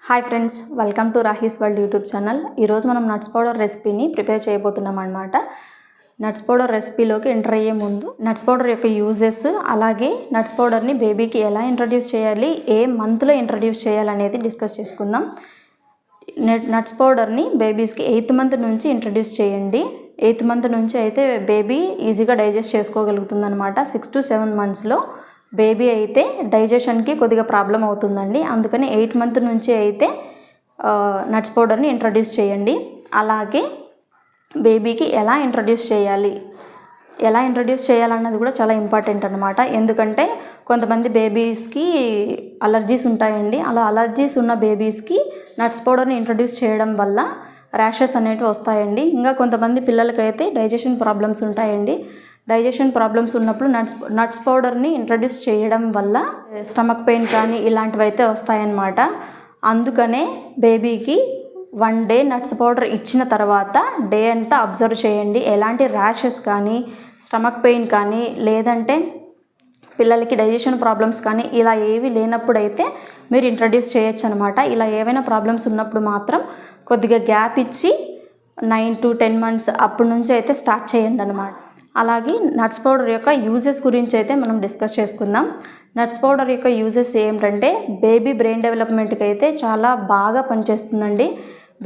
Hi friends, welcome to Rahee's world YouTube channel. ఈరోజు మనం nuts powder రెసిపీని ప్రిపేర్ చేయబోతున్నాం అన్నమాట. నట్స్ పౌడర్ రెసిపీలోకి ఎంటర్ అయ్యే ముందు నట్స్ పౌడర్ యొక్క యూజెస్, అలాగే నట్స్ పౌడర్ని బేబీకి ఎలా ఇంట్రడ్యూస్ చేయాలి, ఏ మంత్లో ఇంట్రడ్యూస్ చేయాలనేది డిస్కస్ చేసుకుందాం. నట్స్ పౌడర్ని బేబీస్కి 8th మంత్ నుంచి ఇంట్రడ్యూస్ చేయండి. 8th మంత్ నుంచి అయితే బేబీ ఈజీగా డైజెస్ట్ చేసుకోగలుగుతుంది అనమాట. 6 to 7 monthsలో బేబీ అయితే డైజెషన్కి కొద్దిగా ప్రాబ్లం అవుతుందండి. అందుకని 8th మంత్ నుంచి అయితే నట్స్ పౌడర్ని ఇంట్రడ్యూస్ చేయండి. అలాగే బేబీకి ఎలా ఇంట్రడ్యూస్ చేయాలన్నది కూడా చాలా ఇంపార్టెంట్ అనమాట. ఎందుకంటే కొంతమంది బేబీస్కి అలర్జీస్ ఉంటాయండి. అలా అలర్జీస్ ఉన్న బేబీస్కి నట్స్ పౌడర్ని ఇంట్రడ్యూస్ చేయడం వల్ల ర్యాషెస్ అనేవి వస్తాయండి. ఇంకా కొంతమంది పిల్లలకైతే డైజెషన్ ప్రాబ్లమ్స్ ఉంటాయండి. డైజెషన్ ప్రాబ్లమ్స్ ఉన్నప్పుడు నట్స్ పౌడర్ని ఇంట్రడ్యూస్ చేయడం వల్ల స్టమక్ పెయిన్ కానీ ఇలాంటివి అయితే వస్తాయన్నమాట. అందుకనే బేబీకి 1 day నట్స్ పౌడర్ ఇచ్చిన తర్వాత డే అంతా అబ్జర్వ్ చేయండి. ఎలాంటి ర్యాషెస్ కానీ, స్టమక్ పెయిన్ కానీ, లేదంటే పిల్లలకి డైజెషన్ ప్రాబ్లమ్స్ కానీ ఇలా ఏవి లేనప్పుడైతే మీరు ఇంట్రడ్యూస్ చేయొచ్చు అనమాట. ఇలా ఏవైనా ప్రాబ్లమ్స్ ఉన్నప్పుడు మాత్రం కొద్దిగా గ్యాప్ ఇచ్చి 9 to 10 months అప్పటి నుంచి అయితే స్టార్ట్ చేయండి అనమాట. అలాగే నట్స్ పౌడర్ యొక్క యూజెస్ గురించి అయితే మనం డిస్కస్ చేసుకుందాం. నట్స్ పౌడర్ యొక్క యూజెస్ ఏమిటంటే బేబీ బ్రెయిన్ డెవలప్మెంట్కి అయితే చాలా బాగా పనిచేస్తుందండి.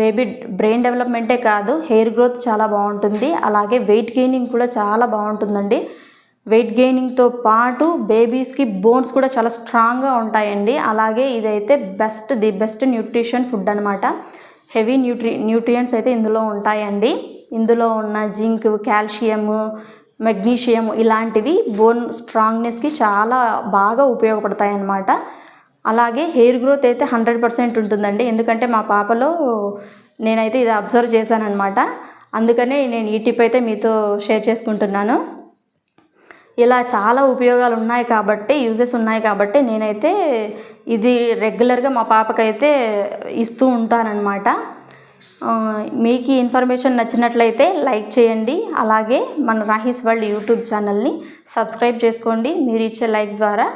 బేబీ బ్రెయిన్ డెవలప్మెంటే కాదు, హెయిర్ గ్రోత్ చాలా బాగుంటుంది. అలాగే వెయిట్ గెయినింగ్ కూడా చాలా బాగుంటుందండి. వెయిట్ గెయినింగ్తో పాటు బేబీస్కి బోన్స్ కూడా చాలా స్ట్రాంగ్గా ఉంటాయండి. అలాగే ఇదైతే ది బెస్ట్ న్యూట్రిషన్ ఫుడ్ అనమాట. హెవీ న్యూట్రియంట్స్ అయితే ఇందులో ఉంటాయండి. ఇందులో ఉన్న జింక్, కాల్షియము, మెగ్నీషియం ఇలాంటివి బోన్ స్ట్రాంగ్నెస్కి చాలా బాగా ఉపయోగపడతాయి అన్నమాట. అలాగే హెయిర్ గ్రోత్ అయితే 100% ఉంటుందండి. ఎందుకంటే మా పాపలో నేనైతే ఇది అబ్జర్వ్ చేశానమాట. అందుకనే నేను ఈ టిప్ అయితే మీతో షేర్ చేసుకుంటున్నాను. ఇలా చాలా ఉపయోగాలు ఉన్నాయి కాబట్టి, యూజెస్ ఉన్నాయి కాబట్టి నేనైతే ఇది రెగ్యులర్గా మా పాపకైతే ఇస్తూ ఉంటానన్నమాట. మీకు ఈ ఇన్ఫర్మేషన్ నచ్చినట్లయితే లైక్ చేయండి. అలాగే మన రాహీస్ వరల్డ్ యూట్యూబ్ ఛానల్ని సబ్స్క్రైబ్ చేసుకోండి. మీరు ఇచ్చే లైక్ ద్వారా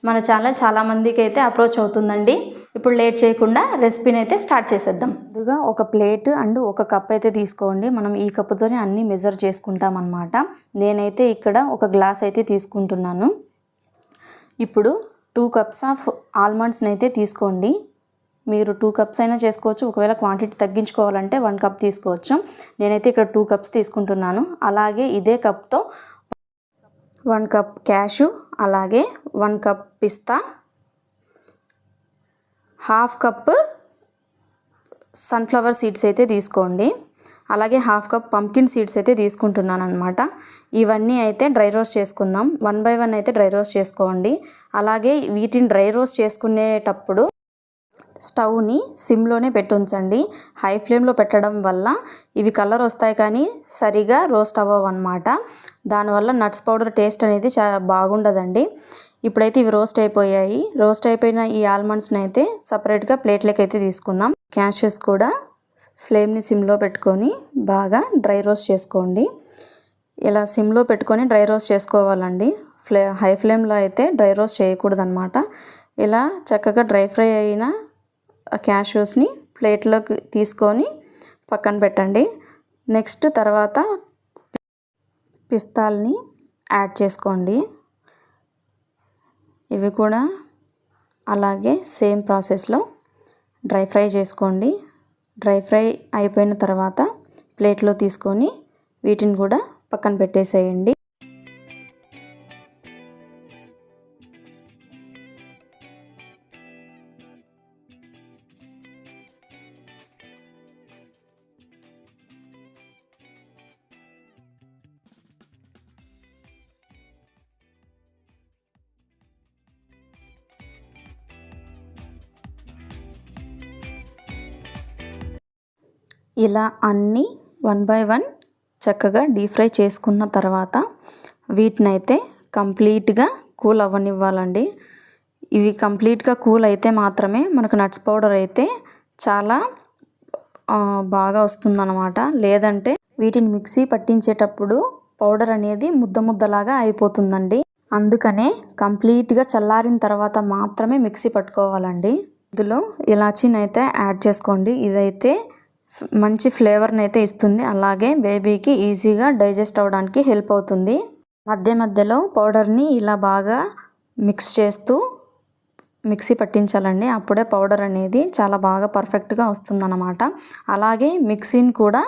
మన ఛానల్ చాలామందికి అయితే అప్రోచ్ అవుతుందండి. ఇప్పుడు లేట్ చేయకుండా రెసిపీని అయితే స్టార్ట్ చేసేద్దాం. ముందుగా ఒక ప్లేట్ అండ్ ఒక కప్ అయితే తీసుకోండి. మనం ఈ కప్పుతోనే అన్నీ మెజర్ చేసుకుంటాం అన్నమాట. నేనైతే ఇక్కడ ఒక గ్లాస్ అయితే తీసుకుంటున్నాను. ఇప్పుడు 2 cups ఆఫ్ ఆల్మండ్స్ని అయితే తీసుకోండి. మీరు 2 cups అయినా చేసుకోవచ్చు. ఒకవేళ క్వాంటిటీ తగ్గించుకోవాలంటే 1 cup తీసుకోవచ్చు. నేనైతే ఇక్కడ 2 cups తీసుకుంటున్నాను. అలాగే ఇదే కప్తో 1 cup క్యాషు, అలాగే 1 cup పిస్తా, 1/2 cup సన్ఫ్లవర్ సీడ్స్ అయితే తీసుకోండి. అలాగే 1/2 cup పంకిన్ సీడ్స్ అయితే తీసుకుంటున్నాను అనమాట. ఇవన్నీ అయితే డ్రై రోస్ట్ చేసుకుందాం. 1 by 1 అయితే డ్రై రోస్ట్ చేసుకోండి. అలాగే వీటిని డ్రై రోస్ట్ చేసుకునేటప్పుడు స్టవ్ని సిమ్లోనే పెట్టుంచండి. హై ఫ్లేమ్లో పెట్టడం వల్ల ఇవి కలర్ వస్తాయి కానీ సరిగా రోస్ట్ అవ్వవు అన్నమాట. దానివల్ల నట్స్ పౌడర్ టేస్ట్ అనేది చాలా బాగుండదండి. ఇప్పుడైతే ఇవి రోస్ట్ అయిపోయాయి. రోస్ట్ అయిపోయిన ఈ ఆల్మండ్స్ని అయితే సపరేట్గా ప్లేట్లోకి అయితే తీసుకుందాం. క్యాషెస్ కూడా ఫ్లేమ్ని సిమ్లో పెట్టుకొని బాగా డ్రై రోస్ట్ చేసుకోండి. ఇలా సిమ్లో పెట్టుకొని డ్రై రోస్ట్ చేసుకోవాలండి. హై ఫ్లేమ్లో అయితే డ్రై రోస్ట్ చేయకూడదు అనమాట. ఇలా చక్కగా డ్రై ఫ్రై అయిన క్యాష్యూస్ని ప్లేట్లోకి తీసుకొని పక్కన పెట్టండి. నెక్స్ట్ తర్వాత పిస్తాల్ని యాడ్ చేసుకోండి. ఇవి కూడా అలాగే సేమ్ ప్రాసెస్లో డ్రై ఫ్రై చేసుకోండి. డ్రై ఫ్రై అయిపోయిన తర్వాత ప్లేట్లో తీసుకొని వీటిని కూడా పక్కన పెట్టేసేయండి. ఇలా అన్నీ 1 by 1 చక్కగా డీప్ ఫ్రై చేసుకున్న తర్వాత వీటినైతే కంప్లీట్గా కూల్ అవ్వనివ్వాలండి. ఇవి కంప్లీట్గా కూల్ అయితే మాత్రమే మనకు నట్స్ పౌడర్ అయితే చాలా బాగా వస్తుందన్నమాట. లేదంటే వీటిని మిక్సీ పట్టించేటప్పుడు పౌడర్ అనేది ముద్దలాగా అయిపోతుందండి. అందుకనే కంప్లీట్గా చల్లారిన తర్వాత మాత్రమే మిక్సీ పట్టుకోవాలండి. ఇందులో ఇలాచీని అయితే యాడ్ చేసుకోండి. ఇదైతే మంచి ఫ్లేవర్ని అయితే ఇస్తుంది, అలాగే బేబీకి ఈజీగా డైజెస్ట్ అవ్వడానికి హెల్ప్ అవుతుంది. మధ్య మధ్యలో పౌడర్ని ఇలా బాగా మిక్స్ చేస్తూ మిక్సీ పట్టించాలండి. అప్పుడే పౌడర్ అనేది చాలా బాగా పర్ఫెక్ట్గా వస్తుందన్నమాట. అలాగే మిక్సీని కూడా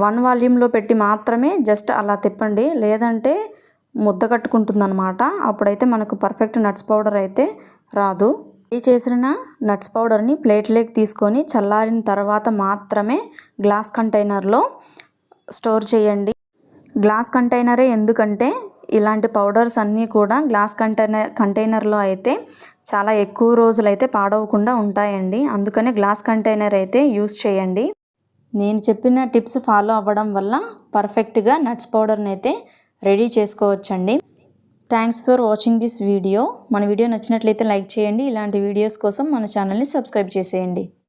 వన్ వాల్యూమ్లో పెట్టి మాత్రమే జస్ట్ అలా తిప్పండి, లేదంటే ముద్ద కట్టుకుంటుందన్నమాట. అప్పుడైతే మనకు పర్ఫెక్ట్ నట్స్ పౌడర్ అయితే రాదు. ఈ చేసిన నట్స్ పౌడర్ని ప్లేట్లోకి తీసుకొని చల్లారిన తర్వాత మాత్రమే గ్లాస్ కంటైనర్లో స్టోర్ చేయండి. గ్లాస్ కంటైనరే ఎందుకంటే ఇలాంటి పౌడర్స్ అన్నీ కూడా గ్లాస్ కంటైనర్లో అయితే చాలా ఎక్కువ రోజులు అయితే పాడవకుండా ఉంటాయండి. అందుకనే గ్లాస్ కంటైనర్ అయితే యూస్ చేయండి. నేను చెప్పిన టిప్స్ ఫాలో అవ్వడం వల్ల పర్ఫెక్ట్గా నట్స్ పౌడర్ని అయితే రెడీ చేసుకోవచ్చండి. Thanks for watching this video. మన వీడియో నచ్చినట్లయితే లైక్ చేయండి. ఇలాంటి వీడియోస్ కోసం మన ఛానల్ని సబ్స్క్రైబ్ చేసేయండి.